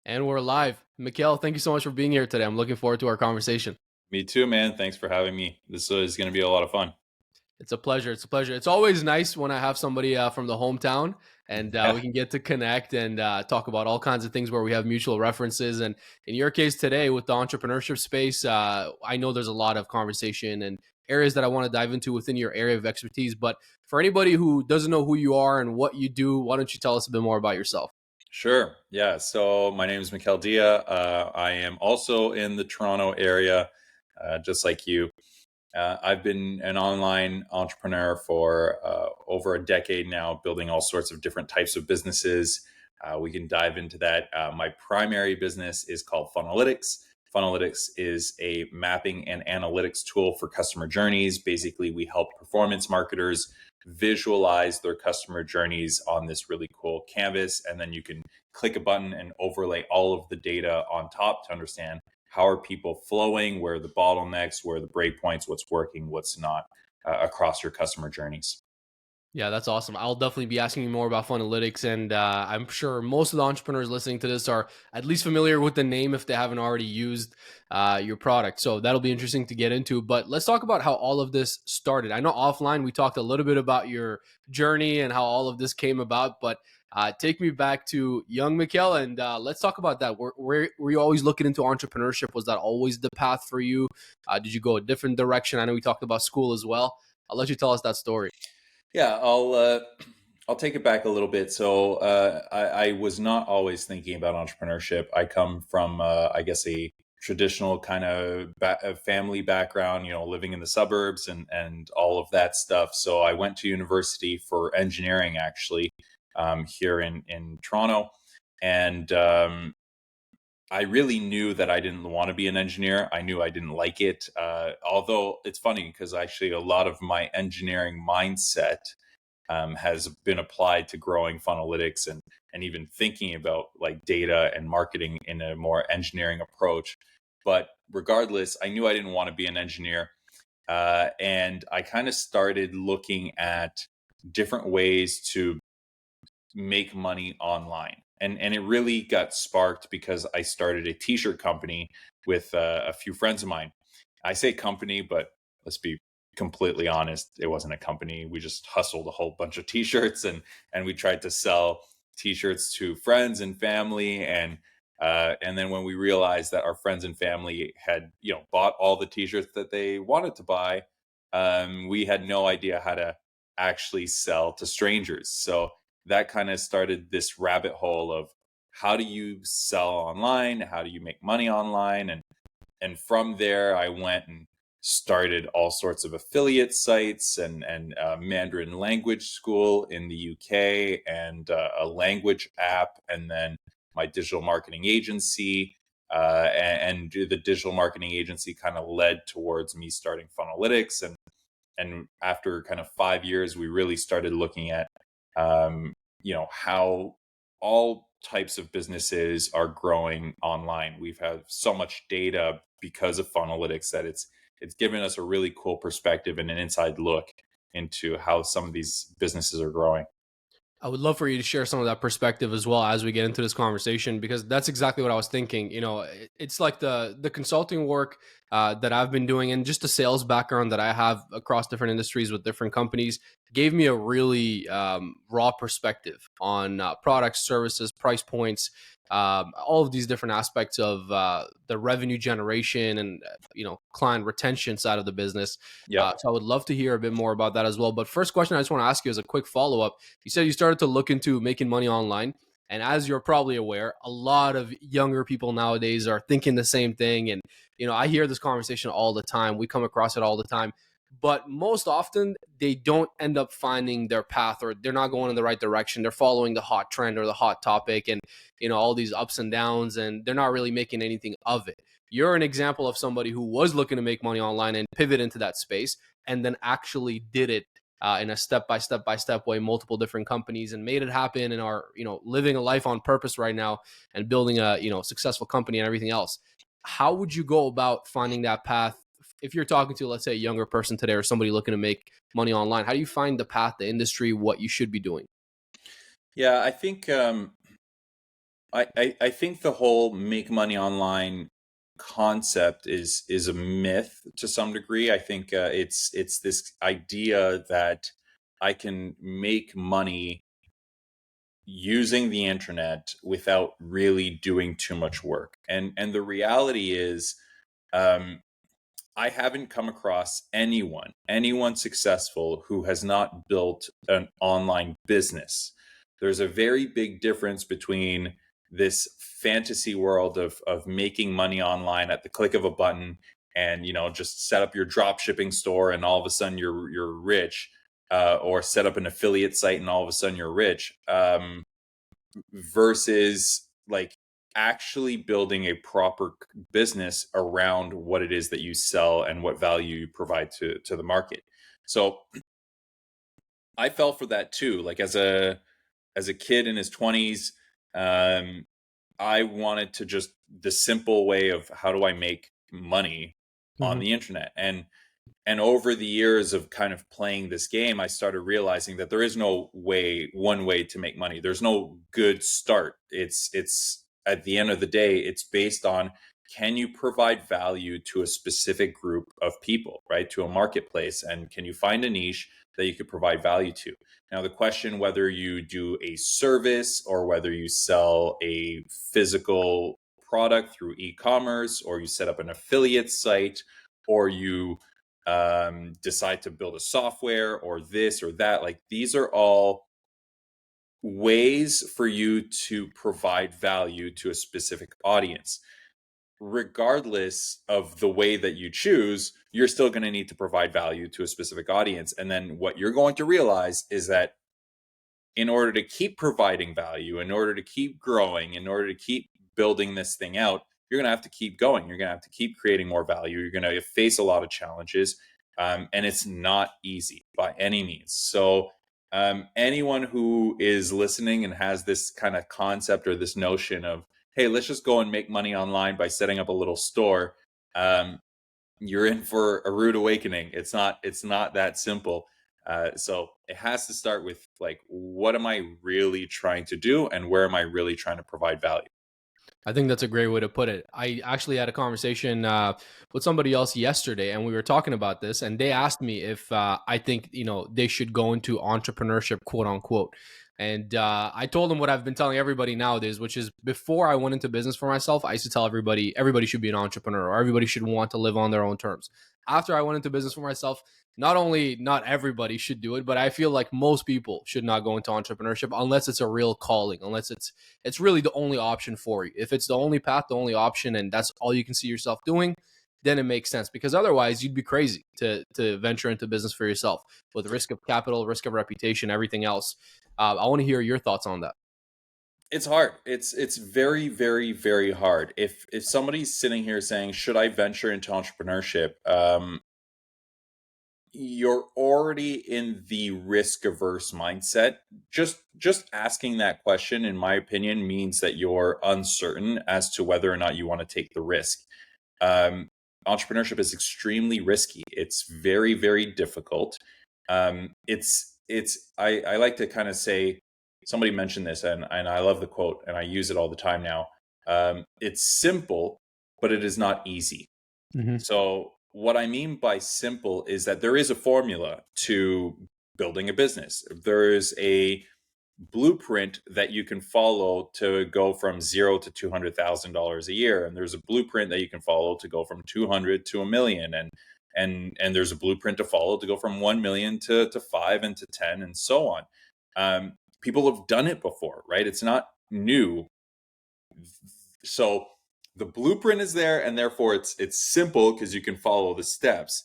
And we're live. Mikael, thank you so much for being here today. I'm looking forward to our conversation. Me too, man. Thanks for having me. This is going to be a lot of fun. It's a pleasure. It's a pleasure. It's always nice when I have somebody from the hometown and we Yeah, can get to connect and talk about all kinds of things where we have mutual references. And in your case today with the entrepreneurship space, I know there's a lot of conversation and areas that I want to dive into within your area of expertise. But for anybody who doesn't know who you are and what you do, why don't you tell us a bit more about yourself? sure. Yeah. So my name is Mikael Dia. I am also in the Toronto area, just like you. I've been an online entrepreneur for over a decade now, building all sorts of different types of businesses. We can dive into that. My primary business is called Funnelytics. Funnelytics is a mapping and analytics tool for customer journeys. Basically, we help performance marketers visualize their customer journeys on this really cool canvas. And then you can click a button and overlay all of the data on top to understand how are people flowing, where are the bottlenecks, where are the breakpoints, what's working, what's not across your customer journeys. Yeah, that's awesome. I'll definitely be asking you more about Funnelytics, and I'm sure most of the entrepreneurs listening to this are at least familiar with the name if they haven't already used your product. So that'll be interesting to get into. But let's talk about how all of this started. I know offline we talked a little bit about your journey and how all of this came about, but take me back to young Mikael, and let's talk about that. Were you always looking into entrepreneurship? Was that always the path for you? Did you go a different direction? I know we talked about school as well. I'll let you tell us that story. Yeah, I'll take it back a little bit. So I was not always thinking about entrepreneurship. I come from I guess a traditional kind of family background, living in the suburbs and all of that stuff. So I went to university for engineering actually here in Toronto, and I really knew that I didn't want to be an engineer. I knew I didn't like it. Although it's funny because actually a lot of my engineering mindset has been applied to growing Funnelytics and even thinking about like data and marketing in a more engineering approach. But regardless, I knew I didn't want to be an engineer. And I kind of started looking at different ways to make money online. And it really got sparked because I started a t-shirt company with a few friends of mine. I say company, but let's be completely honest, it wasn't a company. We just hustled a whole bunch of t-shirts and we tried to sell t-shirts to friends and family, and then when we realized that our friends and family had bought all the t-shirts that they wanted to buy, we had no idea how to actually sell to strangers. So that kind of started this rabbit hole of how do you sell online, how do you make money online, and from there I went and started all sorts of affiliate sites and Mandarin language school in the UK, and a language app, and then my digital marketing agency. And the digital marketing agency kind of led towards me starting Funnelytics, and after kind of 5 years, we really started looking at how all types of businesses are growing online. We've had so much data because of Funnelytics that it's given us a really cool perspective and an inside look into how some of these businesses are growing. I would love for you to share some of that perspective as well as we get into this conversation, because that's exactly what I was thinking. It's like the consulting work that I've been doing and just the sales background that I have across different industries with different companies gave me a really raw perspective on products, services, price points, all of these different aspects of the revenue generation and client retention side of the business. Yep. So I would love to hear a bit more about that as well. But first question I just want to ask you as a quick follow up. You said you started to look into making money online. And as you're probably aware, a lot of younger people nowadays are thinking the same thing. And, I hear this conversation all the time. We come across it all the time. But most often, they don't end up finding their path, or they're not going in the right direction. They're following the hot trend or the hot topic and, all these ups and downs, and they're not really making anything of it. You're an example of somebody who was looking to make money online and pivot into that space and then actually did it in a step by step way, multiple different companies, and made it happen, and are living a life on purpose right now and building a successful company and everything else. How would you go about finding that path if you're talking to, let's say, a younger person today or somebody looking to make money online? How do you find the path, the industry, what you should be doing? Yeah, I think I think the whole make money online concept is a myth to some degree. I think it's this idea that I can make money using the internet without really doing too much work. And the reality is, um, I haven't come across anyone successful who has not built an online business. There's a very big difference between this fantasy world of making money online at the click of a button, and just set up your drop shipping store and all of a sudden you're rich, or set up an affiliate site and all of a sudden you're rich, versus like actually building a proper business around what it is that you sell and what value you provide to the market. So I fell for that too. Like as a kid in his 20s, um, I wanted to just the simple way of how do I make money on Mm-hmm. the internet. And over the years of kind of playing this game, I started realizing that there is no one way to make money. There's no good start. It's at the end of the day, it's based on, can you provide value to a specific group of people, right? To a marketplace, and can you find a niche that you could provide value to? Now, the question whether you do a service or whether you sell a physical product through e-commerce, or you set up an affiliate site, or you decide to build a software or this or that, like these are all ways for you to provide value to a specific audience. Regardless of the way that you choose, you're still going to need to provide value to a specific audience. And then what you're going to realize is that in order to keep providing value, in order to keep growing, in order to keep building this thing out, you're going to have to keep going. You're going to have to keep creating more value. You're going to face a lot of challenges. And it's not easy by any means. So, anyone who is listening and has this kind of concept or this notion of, hey, let's just go and make money online by setting up a little store, you're in for a rude awakening. It's not that simple. So it has to start with like, what am I really trying to do, and where am I really trying to provide value? I think that's a great way to put it. I actually had a conversation with somebody else yesterday, and we were talking about this, and they asked me if I think they should go into entrepreneurship, quote unquote. And I told them what I've been telling everybody nowadays, which is before I went into business for myself, I used to tell everybody should be an entrepreneur, or everybody should want to live on their own terms. After I went into business for myself, not only not everybody should do it, but I feel like most people should not go into entrepreneurship unless it's a real calling, unless it's really the only option for you. If it's the only path, the only option, and that's all you can see yourself doing, then it makes sense. Because otherwise, you'd be crazy to venture into business for yourself with risk of capital, risk of reputation, everything else. I want to hear your thoughts on that. It's hard. It's very, very, very hard. If somebody's sitting here saying, should I venture into entrepreneurship? You're already in the risk averse mindset. Just asking that question, in my opinion, means that you're uncertain as to whether or not you want to take the risk. Um, Entrepreneurship is extremely risky. It's very, very difficult. I like to kind of say, somebody mentioned this, and I love the quote, and I use it all the time now. It's simple, but it is not easy. Mm-hmm. So what I mean by simple is that there is a formula to building a business. There's a blueprint that you can follow to go from zero to $200,000 a year, and there's a blueprint that you can follow to go from 200 to a million, and there's a blueprint to follow to go from 1 million to 5 and to 10 and so on. People have done it before, right? It's not new. So the blueprint is there, and therefore it's simple because you can follow the steps.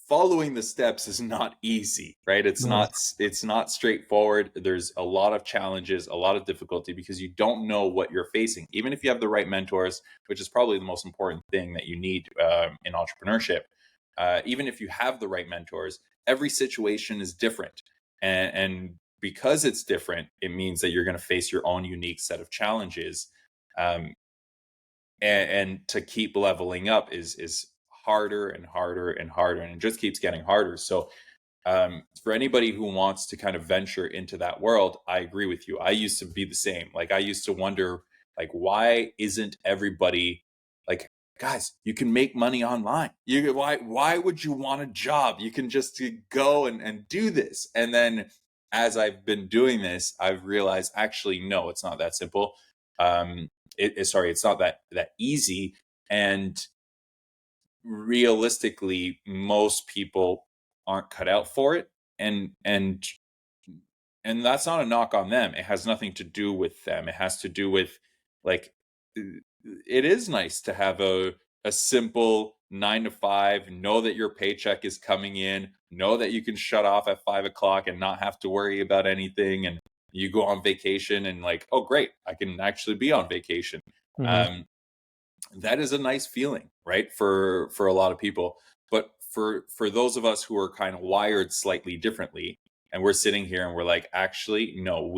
Following the steps is not easy, right? It's not straightforward. There's a lot of challenges, a lot of difficulty, because you don't know what you're facing. Even if you have the right mentors, which is probably the most important thing that you need in entrepreneurship, even if you have the right mentors, every situation is different, and because it's different, it means that you're going to face your own unique set of challenges. Um, and to keep leveling up is harder and harder and harder, and it just keeps getting harder. So for anybody who wants to kind of venture into that world, I agree with you. I used to be the same. Like I used to wonder, Like, why isn't everybody like, guys, you can make money online. Why would you want a job? You can just go and do this. And then as I've been doing this, I've realized actually, no, it's not that simple. It's not that easy. And realistically, most people aren't cut out for it. And that's not a knock on them. It has nothing to do with them. It has to do with, like, it is nice to have a simple 9 to 5, know that your paycheck is coming in, know that you can shut off at 5 o'clock and not have to worry about anything. And you go on vacation and, like, oh, great, I can actually be on vacation. Mhm. That is a nice feeling, right? For a lot of people. But for those of us who are kind of wired slightly differently, and we're sitting here and we're like, actually, no,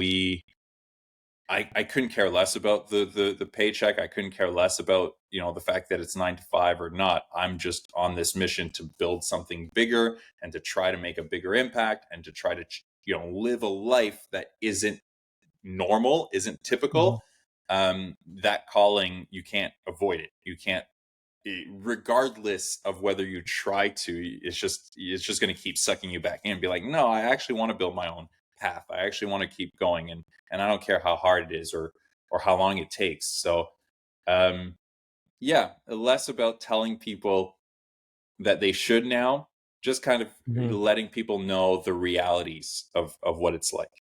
I couldn't care less about the paycheck. I couldn't care less about, the fact that it's 9 to 5 or not. I'm just on this mission to build something bigger and to try to make a bigger impact and to try to, live a life that isn't normal, isn't Mhm. typical. That calling, you can't avoid it. You can't, regardless of whether you try to. It's just going to keep sucking you back in and be like, no, I actually want to build my own path. I actually want to keep going, and I don't care how hard it is or how long it takes. So yeah, less about telling people that they should now, just kind of Mhm. letting people know the realities of what it's like.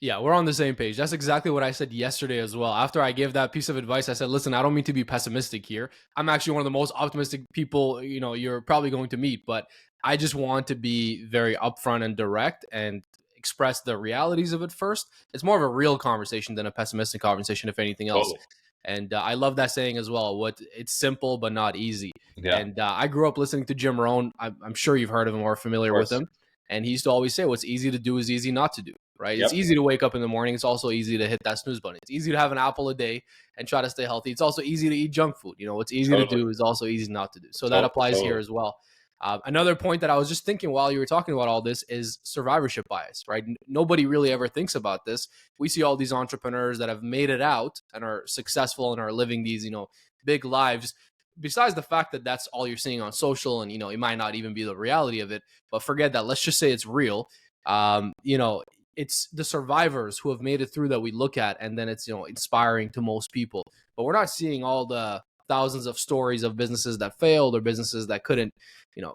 Yeah, we're on the same page. That's exactly what I said yesterday as well. After I gave that piece of advice, I said, listen, I don't mean to be pessimistic here. I'm actually one of the most optimistic people, you're probably going to meet, but I just want to be very upfront and direct and express the realities of it first. It's more of a real conversation than a pessimistic conversation, if anything else. Totally. And I love that saying as well. What it's simple but not easy. Yeah, of And I grew up listening to Jim Rohn. I'm sure you've heard of him or familiar with course. him. And he used to always say, "What's easy to do is easy not to do." Right? It's Yep. easy to wake up in the morning. It's also easy to hit that snooze button. It's easy to have an apple a day and try to stay healthy. It's also easy to eat junk food. What's easy to Totally. do is also easy not to do. So that applies here Totally. as well. Another point that I was just thinking while you were talking about all this is survivorship bias, right? Nobody really ever thinks about this. We see all these entrepreneurs that have made it out and are successful and are living these, big lives. Besides the fact that that's all you're seeing on social, and it might not even be the reality of it, but forget that. Let's just say it's real. It's the survivors who have made it through that we look at, and then it's inspiring to most people. But we're not seeing all the thousands of stories of businesses that failed or businesses that couldn't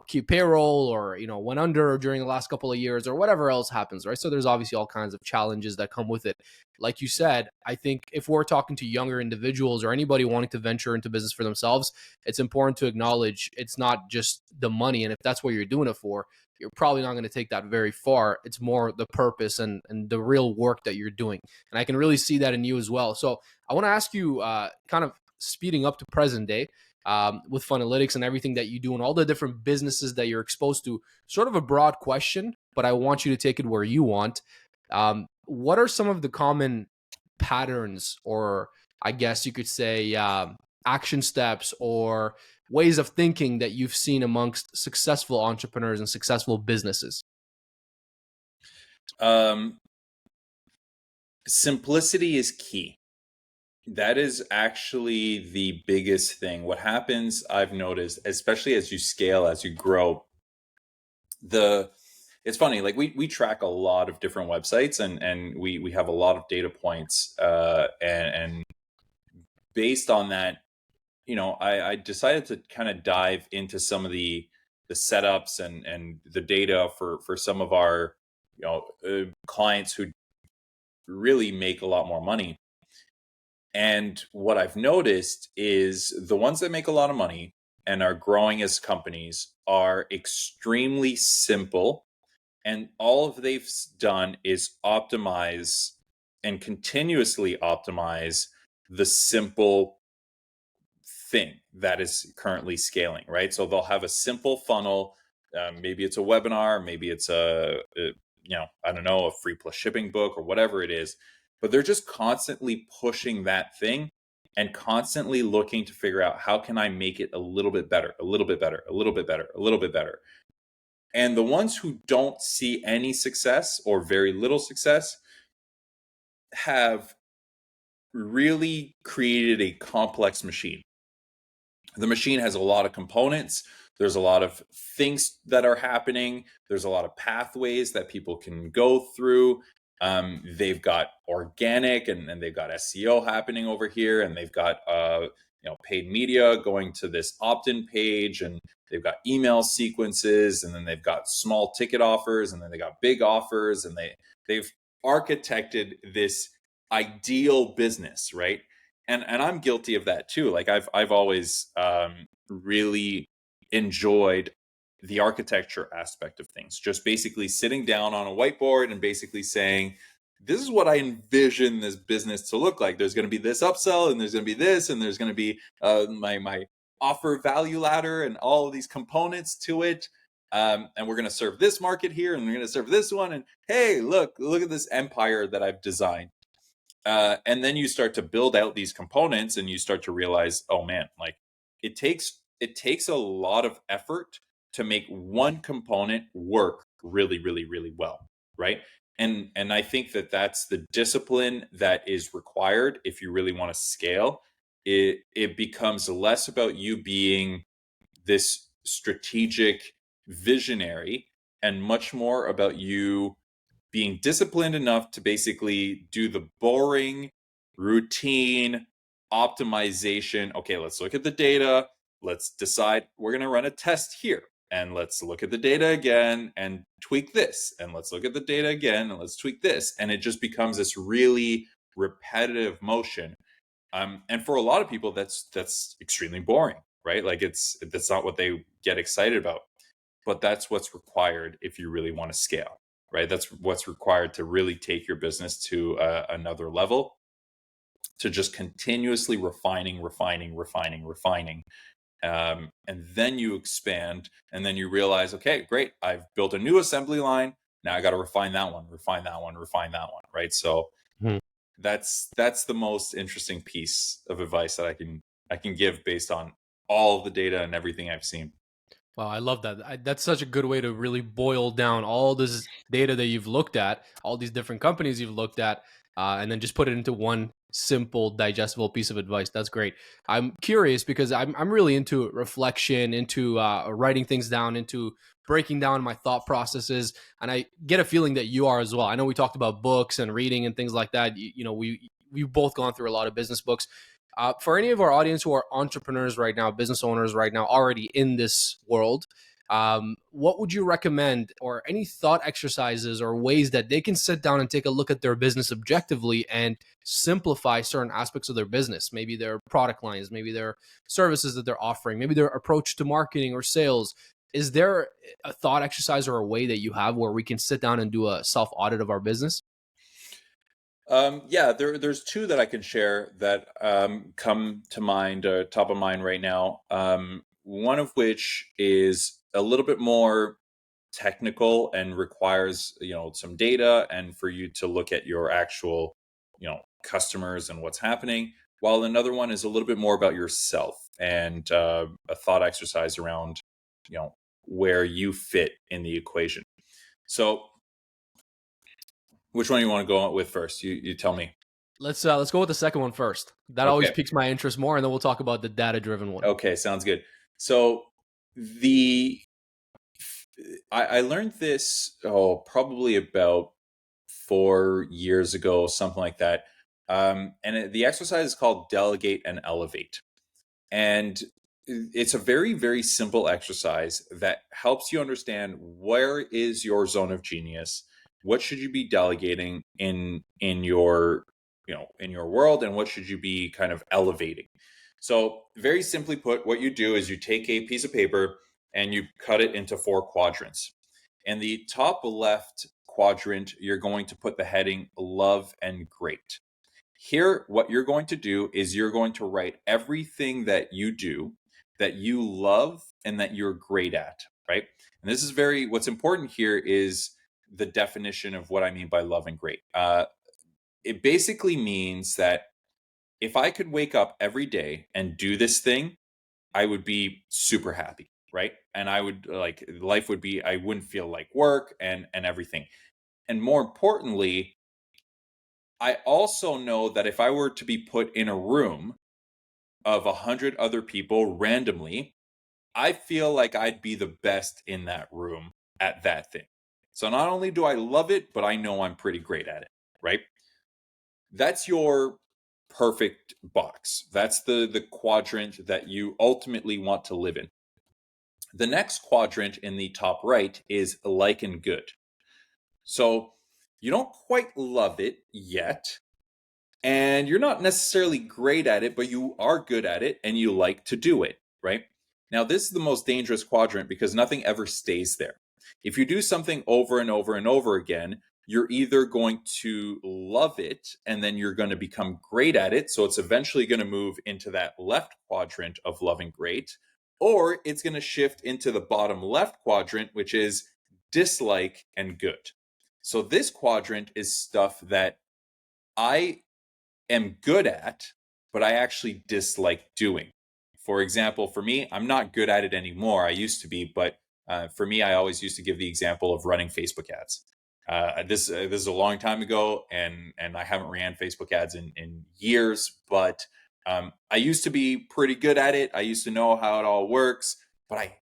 keep payroll or went under during the last couple of years or whatever else happens, right? So there's obviously all kinds of challenges that come with it. Like you said, I think if we're talking to younger individuals or anybody wanting to venture into business for themselves, it's important to acknowledge it's not just the money, and if that's what you're doing it for, you're probably not going to take that very far. It's more the purpose and the real work that you're doing. And I can really see that in you as well. So I want to ask you, kind of speeding up to present day, with Funnelytics and everything that you do and all the different businesses that you're exposed to, sort of a broad question, but I want you to take it where you want. What are some of the common patterns, or I guess you could say action steps or ways of thinking that you've seen amongst successful entrepreneurs and successful businesses? Um, Simplicity is key. That is actually the biggest thing. What happens, I've noticed, especially as you scale, as you grow, the it's funny, like we track a lot of different websites, and we have a lot of data points, and based on that, I decided to kind of dive into some of the setups and the data for some of our clients who really make a lot more money. And what I've noticed is the ones that make a lot of money and are growing as companies are extremely simple. And all they've done is optimize and continuously optimize the simple thing that is currently scaling, right? So they'll have a simple funnel. Maybe it's a webinar, maybe it's I don't know, a free plus shipping book or whatever it is. But they're just constantly pushing that thing and constantly looking to figure out, how can I make it a little bit better, a little bit better, a little bit better, a little bit better. And the ones who don't see any success or very little success have really created a complex machine. The machine has a lot of components. There's a lot of things that are happening. There's a lot of pathways that people can go through. They've got organic, and they've got SEO happening over here, and they've got paid media going to this opt-in page, and they've got email sequences, and then they've got small ticket offers, and then they got big offers, and they've architected this ideal business, right? And I'm guilty of that too. Like I've always really enjoyed the architecture aspect of things. Just basically sitting down on a whiteboard and basically saying, this is what I envision this business to look like. There's going to be this upsell, and there's going to be this, and there's going to be my offer value ladder and all of these components to it. And we're going to serve this market here, and we're going to serve this one. And hey, look at this empire that I've designed. And then you start to build out these components, and you start to realize, oh man, like it takes a lot of effort to make one component work really, really, really well, right? And I think that's the discipline that is required if you really want to scale. It becomes less about you being this strategic visionary, and much more about you being disciplined enough to basically do the boring, routine optimization. Okay, let's look at the data. Let's decide we're going to run a test here. And let's look at the data again and tweak this. And let's look at the data again and let's tweak this. And it just becomes this really repetitive motion. And for a lot of people, that's extremely boring, right? Like that's not what they get excited about. But that's what's required if you really want to scale, right? That's what's required to really take your business to another level, to just continuously refining. And then you expand, and then you realize, okay, great, I've built a new assembly line. Now I got to refine that one, right? So that's the most interesting piece of advice that I can give based on all of the data and everything I've seen. Wow, I love that. That's such a good way to really boil down all this data that you've looked at, all these different companies you've looked at, and then just put it into one simple, digestible piece of advice. That's great. I'm curious because I'm really into reflection, into writing things down, into breaking down my thought processes, and I get a feeling that you are as well. I know we talked about books and reading and things like that. We've both gone through a lot of business books. For any of our audience who are entrepreneurs right now, business owners right now, already in this world, what would you recommend, or any thought exercises or ways that they can sit down and take a look at their business objectively and simplify certain aspects of their business? Maybe their product lines, maybe their services that they're offering, maybe their approach to marketing or sales. Is there a thought exercise or a way that you have where we can sit down and do a self audit of our business? Yeah, there's two that I can share that come to mind, top of mind right now. One of which is a little bit more technical and requires some data, and for you to look at your actual customers and what's happening. While another one is a little bit more about yourself, and a thought exercise around where you fit in the equation. So which one you want to go with first? You tell me. Let's go with the second one first. That always piques my interest more, and then we'll talk about the data-driven one. Okay, sounds good. So I learned this probably about 4 years ago, something like that. The exercise is called Delegate and Elevate, and it's a very, very simple exercise that helps you understand where is your zone of genius, what should you be delegating in your in your world, and what should you be kind of elevating. So very simply put, what you do is you take a piece of paper and you cut it into 4 quadrants. And the top left quadrant, you're going to put the heading love and great. Here, what you're going to do is you're going to write everything that you do, that you love, and that you're great at, right? And this is what's important here is the definition of what I mean by love and great. It basically means that if I could wake up every day and do this thing, I would be super happy, right? And I would life would be, I wouldn't feel like work and everything. And more importantly, I also know that if I were to be put in a room of 100 other people randomly, I feel like I'd be the best in that room at that thing. So not only do I love it, but I know I'm pretty great at it, right? That's your perfect box. That's the quadrant that you ultimately want to live in. The next quadrant in the top right is like and good. So you don't quite love it yet, and you're not necessarily great at it, but you are good at it and you like to do it, right? Now, this is the most dangerous quadrant because nothing ever stays there. If you do something over and over and over again, you're either going to love it and then you're going to become great at it. So it's eventually going to move into that left quadrant of loving great, or it's going to shift into the bottom left quadrant, which is dislike and good. So this quadrant is stuff that I am good at, but I actually dislike doing. For example, for me, I'm not good at it anymore. I used to be, but for me, I always used to give the example of running Facebook ads. This is a long time ago, and I haven't ran Facebook ads in years. But I used to be pretty good at it. I used to know how it all works, but I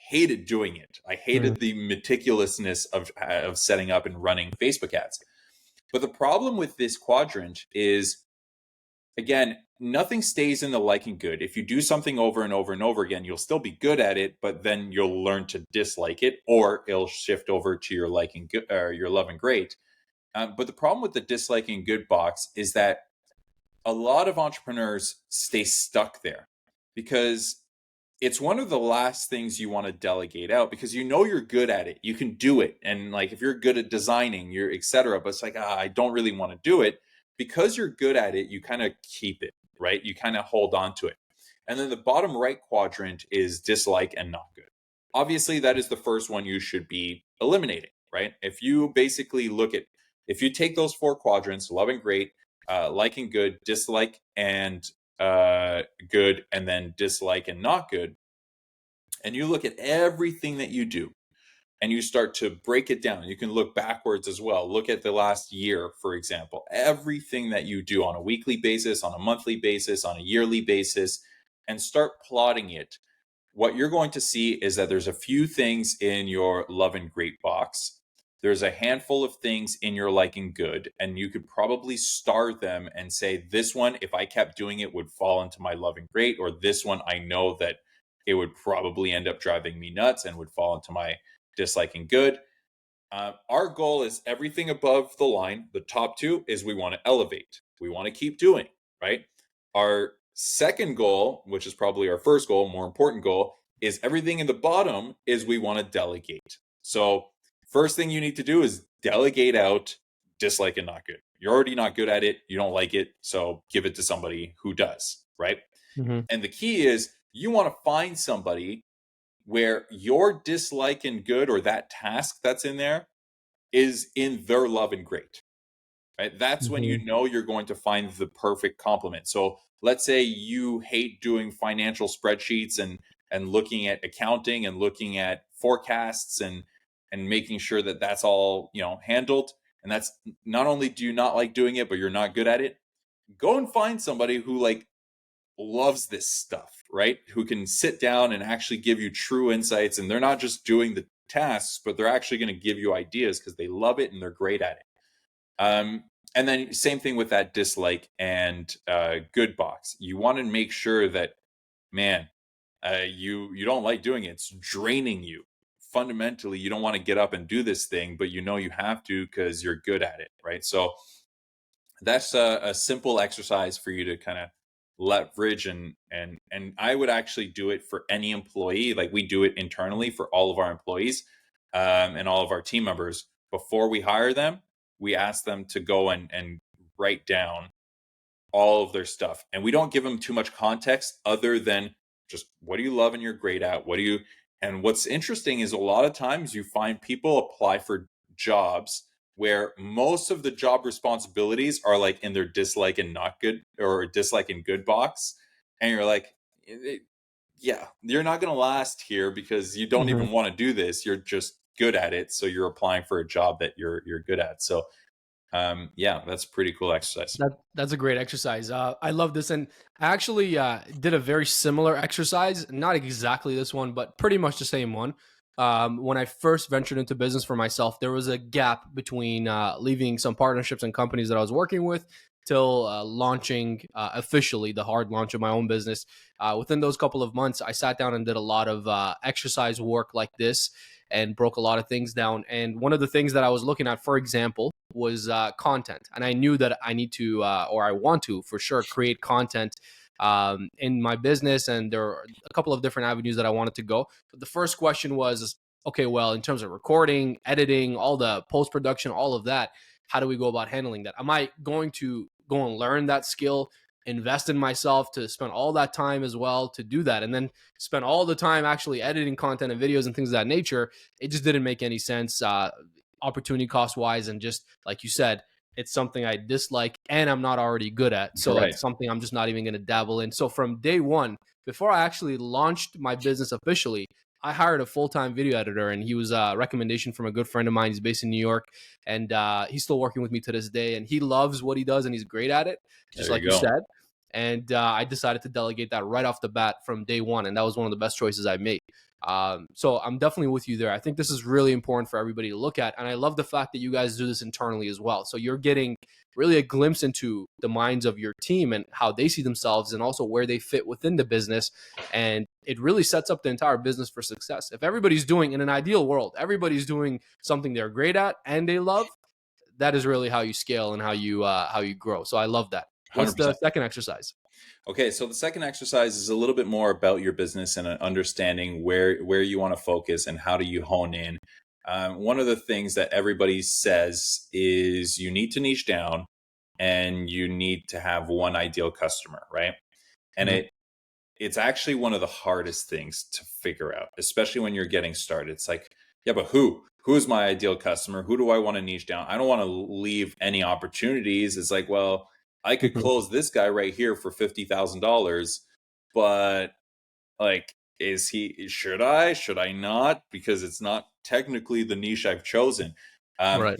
hated doing it. I hated the meticulousness of setting up and running Facebook ads. But the problem with this quadrant is, again, nothing stays in the liking good. If you do something over and over and over again, you'll still be good at it, but then you'll learn to dislike it, or it'll shift over to your liking good or your love and great. But the problem with the disliking good box is that a lot of entrepreneurs stay stuck there because it's one of the last things you want to delegate out, because you know you're good at it, you can do it, and like if you're good at designing, you're etc. But it's like, I don't really want to do it. Because you're good at it, you kind of keep it, right? You kind of hold on to it. And then the bottom right quadrant is dislike and not good. Obviously, that is the first one you should be eliminating, right? If you basically if you take those four quadrants, love and great, like and good, dislike and good, and then dislike and not good, and you look at everything that you do and you start to break it down, you can look backwards as well. Look at the last year, for example. Everything that you do on a weekly basis, on a monthly basis, on a yearly basis, and start plotting it. What you're going to see is that there's a few things in your love and great box. There's a handful of things in your liking good, and you could probably star them and say, this one, if I kept doing it, would fall into my love and great, or this one, I know that it would probably end up driving me nuts and would fall into my disliking good. Our goal is everything above the line. The top two is we want to elevate. We want to keep doing, right? Our second goal, which is probably our first goal, more important goal, is everything in the bottom is we want to delegate. So first thing you need to do is delegate out dislike and not good. You're already not good at it. You don't like it. So give it to somebody who does, right? Mm-hmm. And the key is you want to find somebody where your dislike and good, or that task that's in there, is in their love and great, right? That's when you Mm-hmm. know you're going to find the perfect complement. So let's say you hate doing financial spreadsheets and looking at accounting and looking at forecasts and making sure that that's all, handled. And that's not only do you not like doing it, but you're not good at it. Go and find somebody who loves this stuff, right? Who can sit down and actually give you true insights. And they're not just doing the tasks, but they're actually going to give you ideas because they love it and they're great at it. And then same thing with that dislike and good box. You want to make sure that, man, you don't like doing it. It's draining you. Fundamentally, you don't want to get up and do this thing, but you know you have to because you're good at it, right? So that's a simple exercise for you to kind of leverage, and I would actually do it for any employee. Like we do it internally for all of our employees and all of our team members. Before we hire them, we ask them to go and write down all of their stuff, and we don't give them too much context other than just what do you love and you're great at, what do you. And what's interesting is a lot of times you find people apply for jobs where most of the job responsibilities are like in their dislike and not good, or dislike and good box, and you're like, yeah, you're not going to last here because you don't Mm-hmm. even want to do this, you're just good at it, so you're applying for a job that you're good at. So Yeah, that's a pretty cool exercise. That's a great exercise. I love this, and I actually did a very similar exercise. Not exactly this one, but pretty much the same one. When I first ventured into business for myself, there was a gap between leaving some partnerships and companies that I was working with till launching officially the hard launch of my own business. Within those couple of months, I sat down and did a lot of exercise work like this and broke a lot of things down. And one of the things that I was looking at, for example, was content. And I knew that I need to, or I want to for sure, create content in my business. And there are a couple of different avenues that I wanted to go. But the first question was, okay, well, in terms of recording, editing, all the post production, all of that, how do we go about handling that? Am I going to go and learn that skill, invest in myself to spend all that time as well to do that, and then spend all the time actually editing content and videos and things of that nature? It just didn't make any sense, opportunity cost wise, and just like you said, it's something I dislike and I'm not already good at, so Right. it's something I'm just not even going to dabble in. So from day one, before I actually launched my business officially, I hired a full-time video editor, and he was a recommendation from a good friend of mine. He's based in New York, and he's still working with me to this day, and he loves what he does and he's great at it, just There like you you go. said. And I decided to delegate that right off the bat from day one, and that was one of the best choices I made. So I'm definitely with you there. I think this is really important for everybody to look at, and I love the fact that you guys do this internally as well. So you're getting really a glimpse into the minds of your team and how they see themselves, and also where they fit within the business. And it really sets up the entire business for success. If everybody's doing, in an ideal world, everybody's doing something they're great at and they love, that is really how you scale and how you grow. So I love that. What's the 100%. second exercise? Okay, so the second exercise is a little bit more about your business and understanding where you want to focus and how do you hone in. One of the things that everybody says is you need to niche down and you need to have one ideal customer, right? And Mhm. it's actually one of the hardest things to figure out, especially when you're getting started. It's like, yeah, but who's my ideal customer? Who do I want to niche down? I don't want to leave any opportunities. It's like, well, I could close this guy right here for $50,000, but like, should I not? Because it's not technically the niche I've chosen. Um, Right.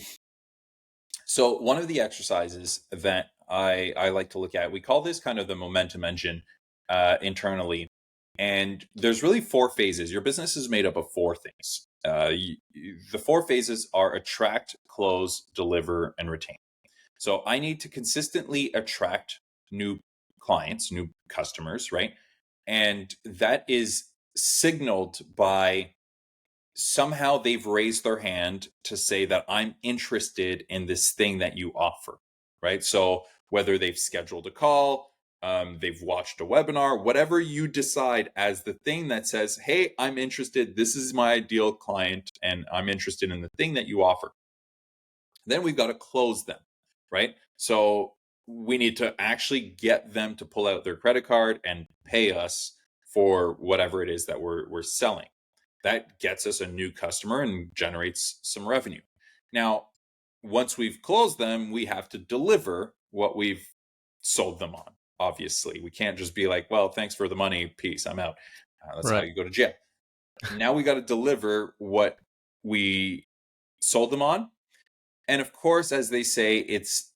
so one of the exercises that I like to look at, we call this kind of the momentum engine internally. And there's really four phases. Your business is made up of four things. The four phases are attract, close, deliver, and retain. So I need to consistently attract new clients, new customers, right? And that is signaled by somehow they've raised their hand to say that I'm interested in this thing that you offer, right? So whether they've scheduled a call, they've watched a webinar, whatever you decide as the thing that says, hey, I'm interested. This is my ideal client and I'm interested in the thing that you offer. Then we've got to close them, right? So we need to actually get them to pull out their credit card and pay us for whatever it is that we're selling. That gets us a new customer and generates some revenue. Now, once we've closed them, we have to deliver what we've sold them on. Obviously, we can't just be like, well, thanks for the money, peace, I'm out. That's how Right. you go to jail. Now we got to deliver what we sold them on. And of course, as they say, it's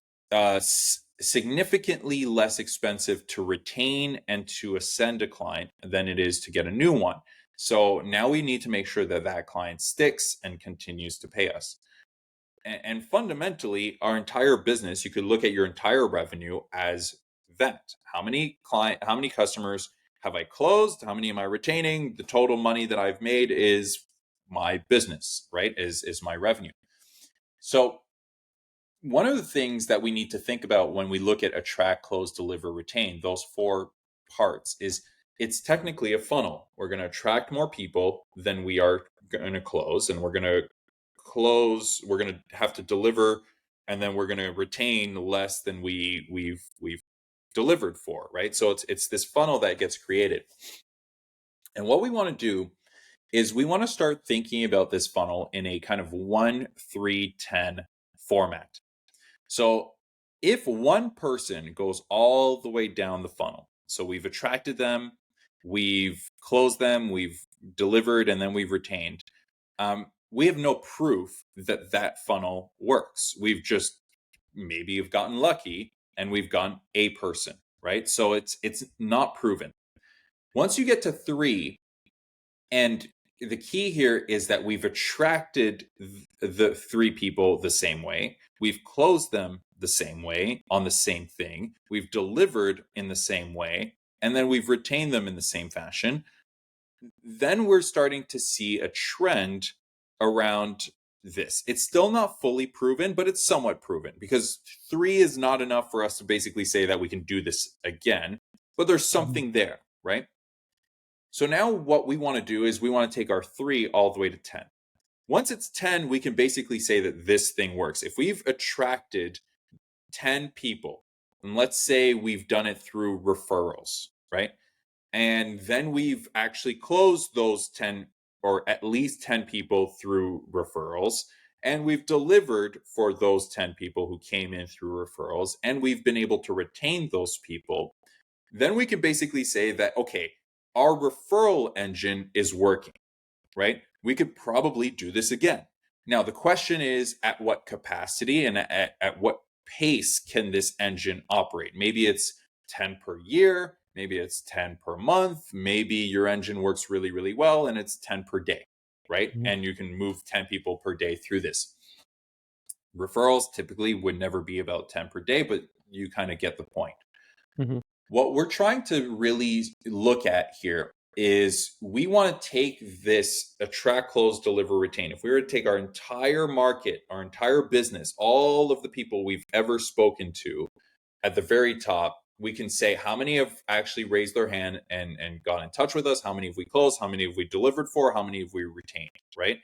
significantly less expensive to retain and to ascend a client than it is to get a new one. So now we need to make sure that that client sticks and continues to pay us. And fundamentally, our entire business, you could look at your entire revenue as that. How many customers have I closed? How many am I retaining? The total money that I've made is my business, right? Is my revenue. So one of the things that we need to think about when we look at attract, close, deliver, retain, those four parts, is it's technically a funnel. We're going to attract more people than we are going to close, and we're going to have to deliver, and then we're going to retain less than we've delivered for, right? So it's this funnel that gets created. And what we want to do is we want to start thinking about this funnel in a kind of 1 3 10 format. So if one person goes all the way down the funnel, so we've attracted them, we've closed them, we've delivered, and then we've retained, we have no proof that that funnel works. We've just maybe have gotten lucky and we've gotten a person, right? So it's not proven. Once you get to 3, and the key here is that we've attracted the 3 people the same way, we've closed them the same way on the same thing, we've delivered in the same way, and then we've retained them in the same fashion, then we're starting to see a trend around this. It's still not fully proven, but it's somewhat proven, because 3 is not enough for us to basically say that we can do this again, but there's something there, right? So now what we want to do is we want to take our 3 all the way to 10. Once it's 10, we can basically say that this thing works. If we've attracted 10 people, and let's say we've done it through referrals, right? And then we've actually closed those 10, or at least 10 people through referrals, and we've delivered for those 10 people who came in through referrals, and we've been able to retain those people, then we can basically say that, okay, our referral engine is working, right? We could probably do this again. Now, the question is, at what capacity and at what pace can this engine operate? Maybe it's 10 per year, maybe it's 10 per month, maybe your engine works really, really well and it's 10 per day, right? And you can move 10 people per day through this. Referrals typically would never be about 10 per day, but you kind of get the point. What we're trying to really look at here is we want to take this attract, close, deliver, retain. If we were to take our entire market, our entire business, all of the people we've ever spoken to, at the very top, we can say how many have actually raised their hand and got in touch with us, how many have we closed, how many have we delivered for, how many have we retained, right?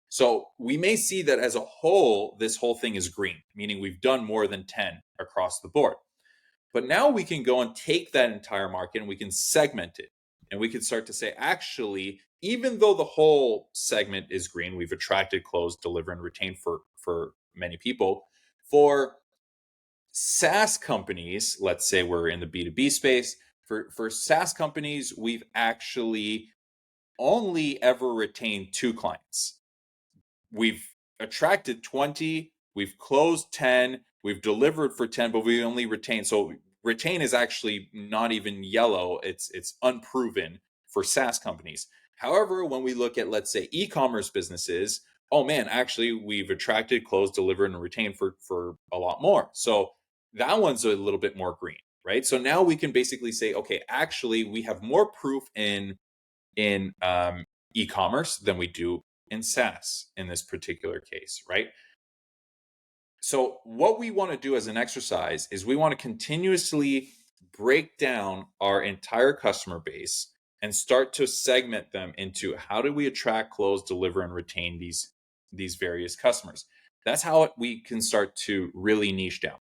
So we may see that as a whole, this whole thing is green, meaning we've done more than 10 across the board. But now we can go and take that entire market and we can segment it. And we can start to say, actually, even though the whole segment is green, we've attracted, closed, delivered, and retained for many people. For SaaS companies, let's say we're in the B2B space, for SaaS companies, we've actually only ever retained 2 clients. We've attracted 20, we've closed 10, we've delivered for 10, but we only retain. So retain is actually not even yellow. It's unproven for SaaS companies. However, when we look at, let's say, e-commerce businesses, oh man, actually we've attracted, closed, delivered, and retained for a lot more. So that one's a little bit more green, right? So now we can basically say, okay, actually we have more proof in e-commerce than we do in SaaS in this particular case, right? So what we want to do as an exercise is we want to continuously break down our entire customer base and start to segment them into how do we attract, close, deliver, and retain these various customers. That's how we can start to really niche down.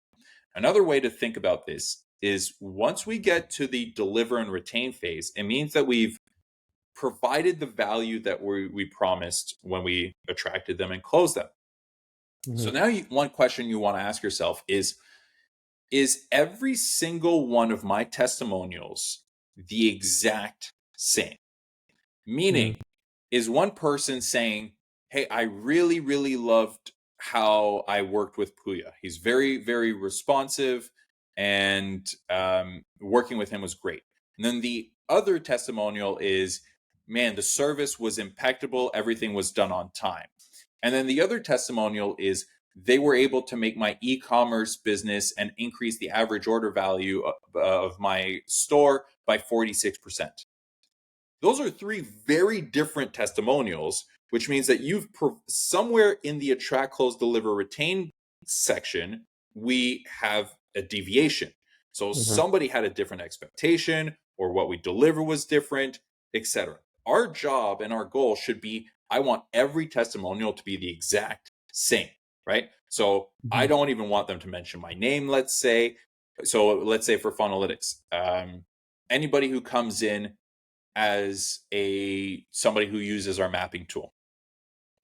Another way to think about this is once we get to the deliver and retain phase, it means that we've provided the value that we promised when we attracted them and closed them. So now one question you want to ask yourself is every single one of my testimonials the exact same? Meaning, is one person saying, hey, I really, really loved how I worked with Pouya. He's very, very responsive and working with him was great. And then the other testimonial is, man, the service was impeccable. Everything was done on time. And then the other testimonial is they were able to make my e-commerce business and increase the average order value of my store by 46%. Those are 3 very different testimonials, which means that you've somewhere in the attract, close, deliver, retain section, we have a deviation. So somebody had a different expectation, or what we deliver was different, etc. Our job and our goal should be, I want every testimonial to be the exact same, right? So I don't even want them to mention my name, let's say. So let's say for Funnelytics, anybody who comes in as somebody who uses our mapping tool.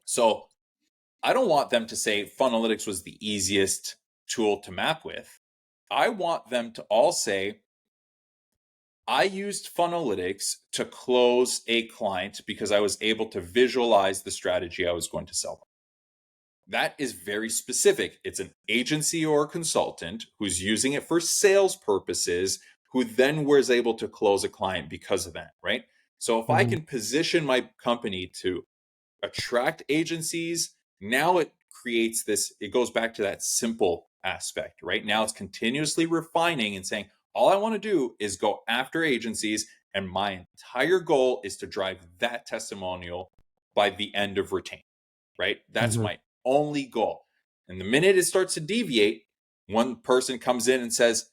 So I don't want them to say Funnelytics was the easiest tool to map with. I want them to all say, I used Funnelytics to close a client because I was able to visualize the strategy I was going to sell them. That is very specific. It's an agency or a consultant who's using it for sales purposes, who then was able to close a client because of that, right? So if I Mhm. can position my company to attract agencies, now it creates this, it goes back to that simple aspect, right? Now it's continuously refining and saying, all I want to do is go after agencies, and my entire goal is to drive that testimonial by the end of retain, right? That's Mhm. my only goal. And the minute it starts to deviate, one person comes in and says,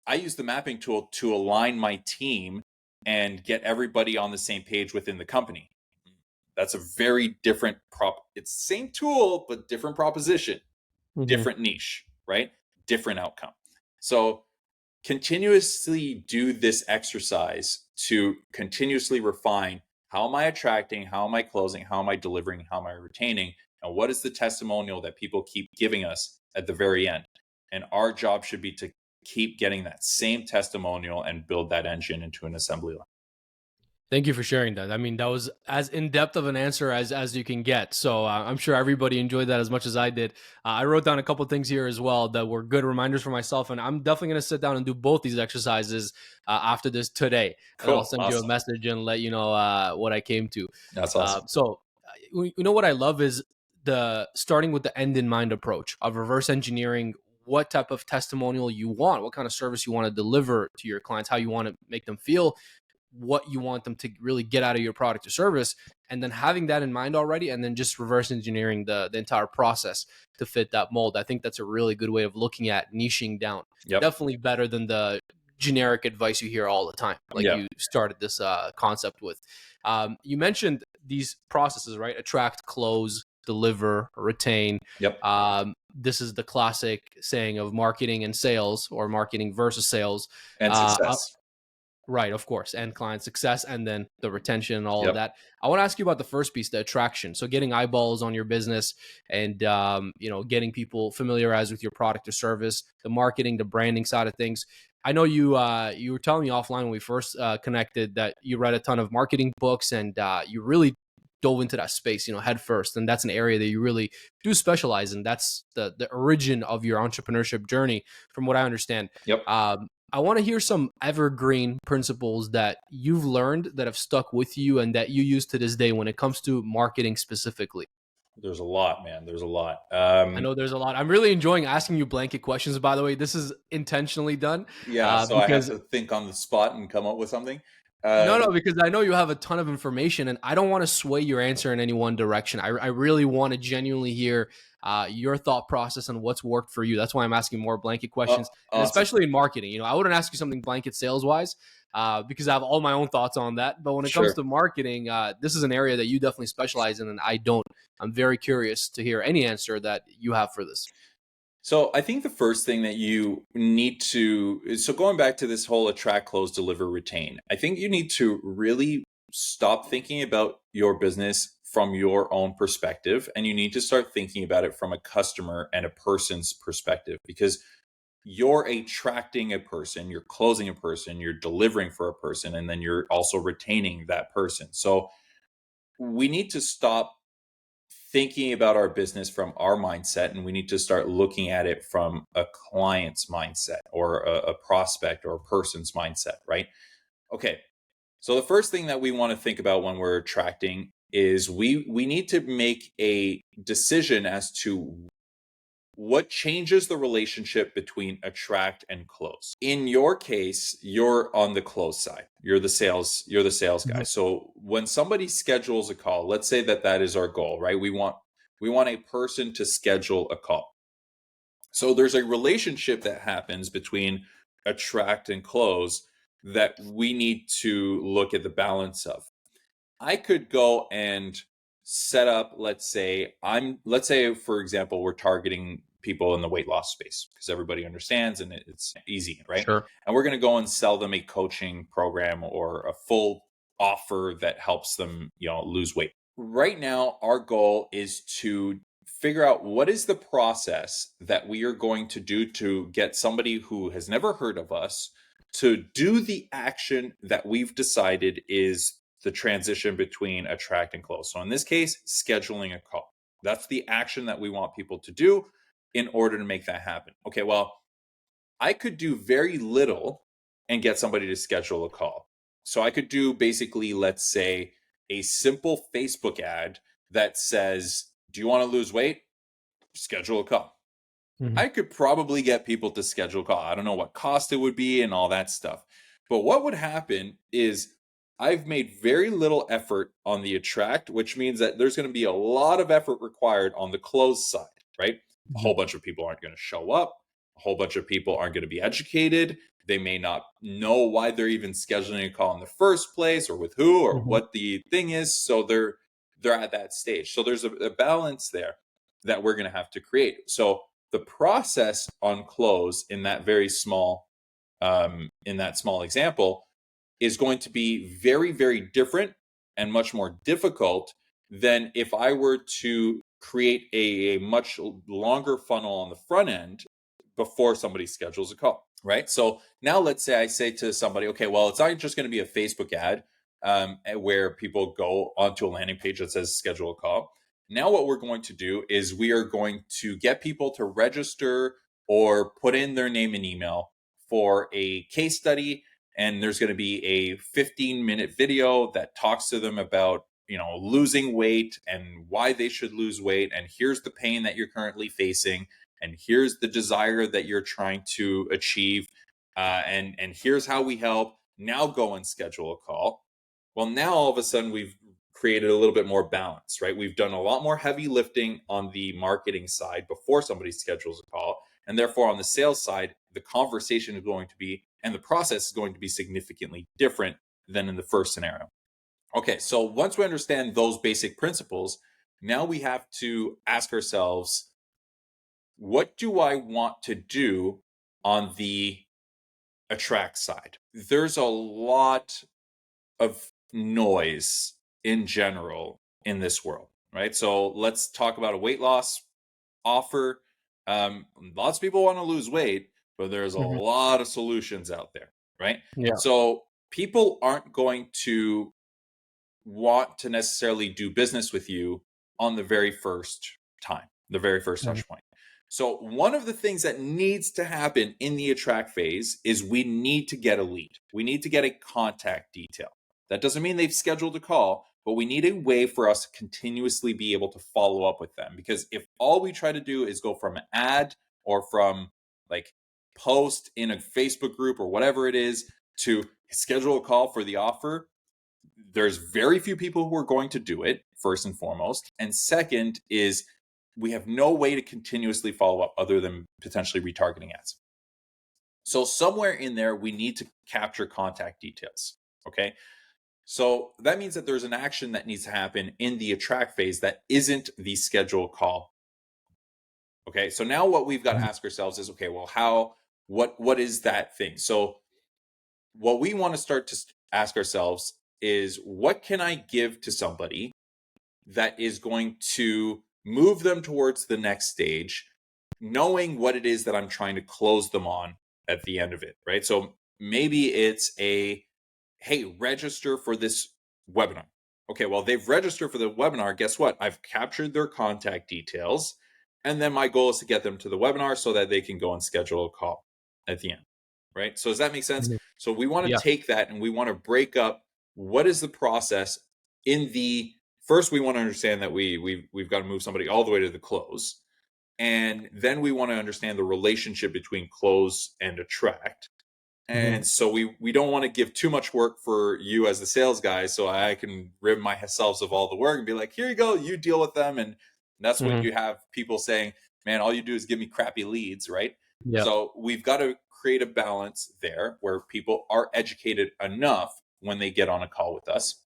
I use the mapping tool to align my team and get everybody on the same page within the company. That's a very different it's the same tool, but different proposition, Mhm. different niche, right? Different outcome. So continuously do this exercise to continuously refine, how am I attracting, how am I closing, how am I delivering, how am I retaining, and what is the testimonial that people keep giving us at the very end. And our job should be to keep getting that same testimonial and build that engine into an assembly line. Thank you for sharing that. I mean, that was as in depth of an answer as you can get. So I'm sure everybody enjoyed that as much as I did. I wrote down a couple things here as well that were good reminders for myself, and I'm definitely going to sit down and do both these exercises after this today. And I'll Cool. send you a Awesome. message and let you know what I came to. That's awesome. You know what I love is the starting with the end in mind approach of reverse engineering what type of testimonial you want, what kind of service you want to deliver to your clients, how you want to make them feel, what you want them to really get out of your product or service, and then having that in mind already, and then just reverse engineering the entire process to fit that mold. I think that's a really good way of looking at niching down. Yep. Definitely better than the generic advice you hear all the time, like Yep. you started this concept with. You mentioned these processes, right? Attract, close, deliver, retain. Yep. This is the classic saying of marketing and sales, or marketing versus sales. And Uh, success. Right, of course, and client success, and then the retention and all of Yep. that. I want to ask you about the first piece, the attraction. So, getting eyeballs on your business, and getting people familiarized with your product or service, the marketing, the branding side of things. I know you were telling me offline when we first connected that you read a ton of marketing books, and you really dove into that space, head first, and that's an area that you really do specialize in. That's the origin of your entrepreneurship journey, from what I understand. Yep. I want to hear some evergreen principles that you've learned that have stuck with you and that you use to this day when it comes to marketing specifically. There's a lot, man. There's a lot. I know there's a lot. I'm really enjoying asking you blanket questions, by the way. This is intentionally done Yeah, so I have because to think on the spot and come up with something. no, Um, because I know you have a ton of information, and I don't want to sway your answer in any one direction. I really want to genuinely hear your thought process and what's worked for you. That's why I'm asking more blanket questions, and awesome. especially in marketing. I wouldn't ask you something blanket sales wise because I have all my own thoughts on that. But when it comes Sure. to marketing, this is an area that you definitely specialize in, and I don't. I'm very curious to hear any answer that you have for this. So I think the first thing that you need to, so going back to this whole attract, close, deliver, retain, I think you need to really stop thinking about your business from your own perspective, and you need to start thinking about it from a customer and a person's perspective, because you're attracting a person, you're closing a person, you're delivering for a person, and then you're also retaining that person. So we need to stop thinking about our business from our mindset, and we need to start looking at it from a client's mindset, or a prospect or a person's mindset, right? Okay, so the first thing that we want to think about when we're attracting is we need to make a decision as to what changes the relationship between attract and close. In your case, you're on the close side. You're the sales guy. Mhm. So when somebody schedules a call, let's say that is our goal, right? We want a person to schedule a call. So there's a relationship that happens between attract and close that we need to look at the balance of. I could go and set up, let's say for example, we're targeting people in the weight loss space because everybody understands and it's easy, right? Sure. And we're going to go and sell them a coaching program or a full offer that helps them, lose weight. Right now, our goal is to figure out what is the process that we are going to do to get somebody who has never heard of us to do the action that we've decided is the transition between attract and close. So in this case, scheduling a call. That's the action that we want people to do in order to make that happen. Okay, well, I could do very little and get somebody to schedule a call. So I could do basically, let's say, a simple Facebook ad that says, do you want to lose weight? Schedule a call. I could probably get people to schedule a call. I don't know what cost it would be and all that stuff. But what would happen is I've made very little effort on the attract, which means that there's going to be a lot of effort required on the close side, right? A whole bunch of people aren't going to show up. A whole bunch of people aren't going to be educated. They may not know why they're even scheduling a call in the first place, or with who, or what the thing is. So they're at that stage. So there's a balance there that we're going to have to create. So the process on close in that very small example is going to be very, very different and much more difficult than if I were to create a much longer funnel on the front end before somebody schedules a call, right? So now let's say I say to somebody, okay, well, it's not just going to be a Facebook ad where people go onto a landing page that says schedule a call. Now what we're going to do is we are going to get people to register or put in their name and email for a case study. And there's going to be a 15-minute video that talks to them about, losing weight and why they should lose weight. And here's the pain that you're currently facing. And here's the desire that you're trying to achieve. And here's how we help. Now go and schedule a call. Well, now all of a sudden we've created a little bit more balance, right? We've done a lot more heavy lifting on the marketing side before somebody schedules a call. And therefore on the sales side, the conversation is going to be, and the process is going to be significantly different than in the first scenario. Okay, so once we understand those basic principles, now we have to ask ourselves, what do I want to do on the attract side? There's a lot of noise in general in this world, right? So let's talk about a weight loss offer. Lots of people want to lose weight, but there's a lot of solutions out there, right? Yeah. So people aren't going to want to necessarily do business with you on the very first time, the very first touch point. So one of the things that needs to happen in the attract phase is we need to get a lead. We need to get a contact detail. That doesn't mean they've scheduled a call, but we need a way for us to continuously be able to follow up with them. Because if all we try to do is go from an ad or from like post in a Facebook group or whatever it is to schedule a call for the offer, there's very few people who are going to do it, first and foremost. And second is we have no way to continuously follow up other than potentially retargeting ads. So somewhere in there, we need to capture contact details. Okay. So that means that there's an action that needs to happen in the attract phase that isn't the schedule call. Okay. So now what we've got to ask ourselves is, okay, well, what is that thing? So what we want to start to ask ourselves is, what can I give to somebody that is going to move them towards the next stage, knowing what it is that I'm trying to close them on at the end of it, right? So maybe it's hey, register for this webinar. Okay, well, they've registered for the webinar. Guess what? I've captured their contact details. And then my goal is to get them to the webinar so that they can go and schedule a call at the end, right? So does that make sense? So we want to take that and we want to break up what is the process in the first. We want to understand that we've got to move somebody all the way to the close. And then we want to understand the relationship between close and attract. And so we don't want to give too much work for you as the sales guy, so I can rid myself of all the work and be like, here you go, you deal with them. And that's when you have people saying, man, all you do is give me crappy leads, right? Yeah. So we've got to create a balance there where people are educated enough when they get on a call with us.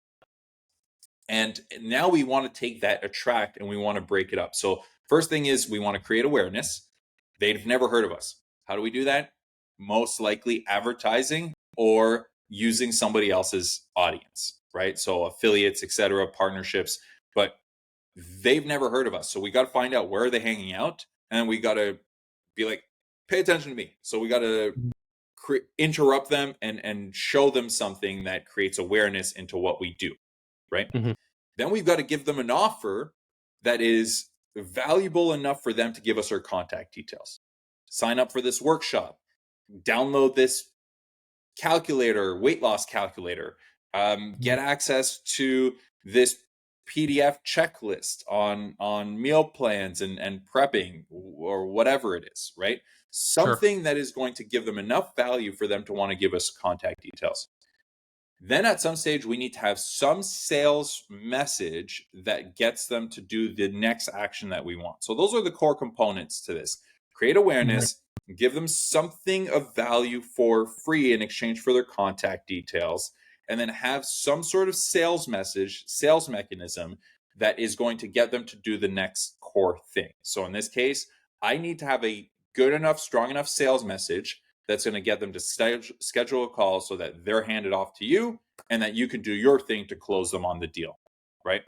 And now we want to take that attract and we want to break it up. So first thing is we want to create awareness. They've never heard of us. How do we do that? Most likely advertising or using somebody else's audience, right? So affiliates, etc., partnerships, but they've never heard of us. So we got to find out where are they hanging out, and we got to be like, pay attention to me. So we got to interrupt them and show them something that creates awareness into what we do, right? Then we've got to give them an offer that is valuable enough for them to give us our contact details. Sign up for this workshop, download this calculator, weight loss calculator, get access to this PDF checklist on meal plans and prepping or whatever it is, right? Something that is going to give them enough value for them to want to give us contact details. Then at some stage, we need to have some sales message that gets them to do the next action that we want. So those are the core components to this. Create awareness, give them something of value for free in exchange for their contact details, and then have some sort of sales message, sales mechanism that is going to get them to do the next core thing. So in this case, I need to have a good enough, strong enough sales message that's going to get them to schedule a call so that they're handed off to you and that you can do your thing to close them on the deal, right?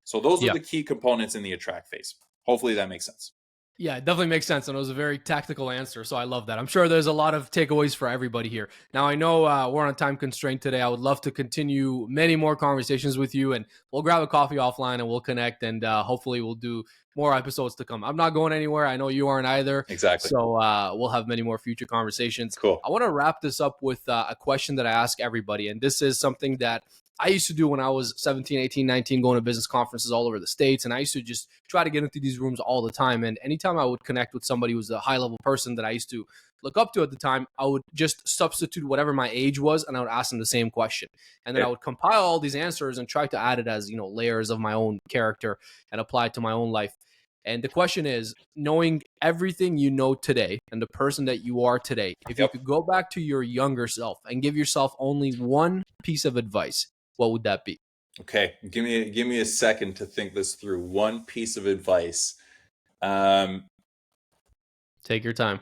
So those are the key components in the attract phase. Hopefully that makes sense. Yeah, it definitely makes sense. And it was a very tactical answer. So I love that. I'm sure there's a lot of takeaways for everybody here. Now, I know we're on a time constraint today. I would love to continue many more conversations with you, and we'll grab a coffee offline and we'll connect, and hopefully we'll do more episodes to come. I'm not going anywhere. I know you aren't either. Exactly. So we'll have many more future conversations. Cool. I want to wrap this up with a question that I ask everybody. And this is something that I used to do when I was 17, 18, 19, going to business conferences all over the States. And I used to just try to get into these rooms all the time. And anytime I would connect with somebody who was a high level person that I used to look up to at the time, I would just substitute whatever my age was and I would ask them the same question. And then I would compile all these answers and try to add it as, layers of my own character and apply it to my own life. And the question is, knowing everything you know today and the person that you are today, if you could go back to your younger self and give yourself only one piece of advice, what would that be? Okay, give me a second to think this through. One piece of advice. Take your time.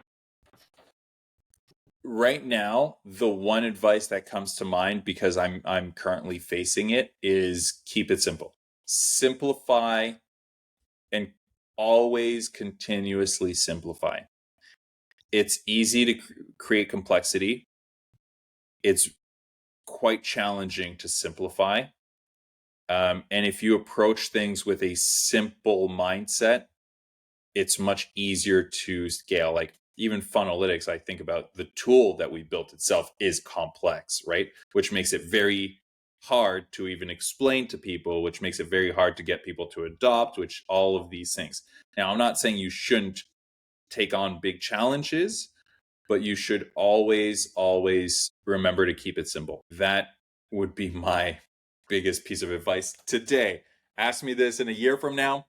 Right now, the one advice that comes to mind, because I'm currently facing it, is keep it simple. Simplify and always continuously simplify. It's easy to create complexity. It's quite challenging to simplify. And if you approach things with a simple mindset, it's much easier to scale. Like even Funnelytics, I think about the tool that we built itself is complex, right? Which makes it very hard to even explain to people, which makes it very hard to get people to adopt, which all of these things. Now, I'm not saying you shouldn't take on big challenges, but you should always remember to keep it simple. That would be my biggest piece of advice today. Ask me this in a year from now,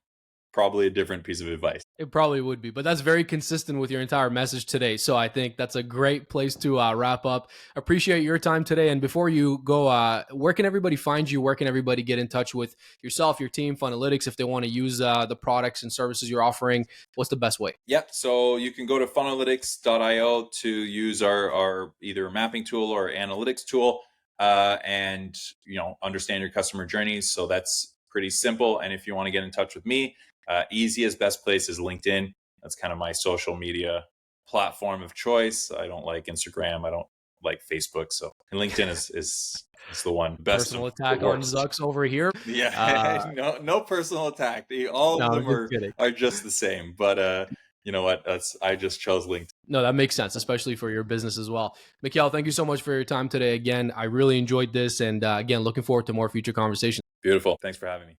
probably a different piece of advice. It probably would be, but that's very consistent with your entire message today. So I think that's a great place to wrap up. Appreciate your time today. And before you go, where can everybody find you? Where can everybody get in touch with yourself, your team, Funnelytics, if they want to use the products and services you're offering? What's the best way? Yep. So you can go to funnelytics.io to use our either mapping tool or analytics tool, and understand your customer journeys. So that's pretty simple. And if you want to get in touch with me, easiest, best place is LinkedIn. That's kind of my social media platform of choice. I don't like Instagram. I don't like Facebook. So and LinkedIn is the one. Best personal attack on Zucks over here. Yeah, no personal attack. All of them are just the same. But you know what? I just chose LinkedIn. No, that makes sense, especially for your business as well. Mikael, thank you so much for your time today. Again, I really enjoyed this. And again, looking forward to more future conversations. Beautiful. Thanks for having me.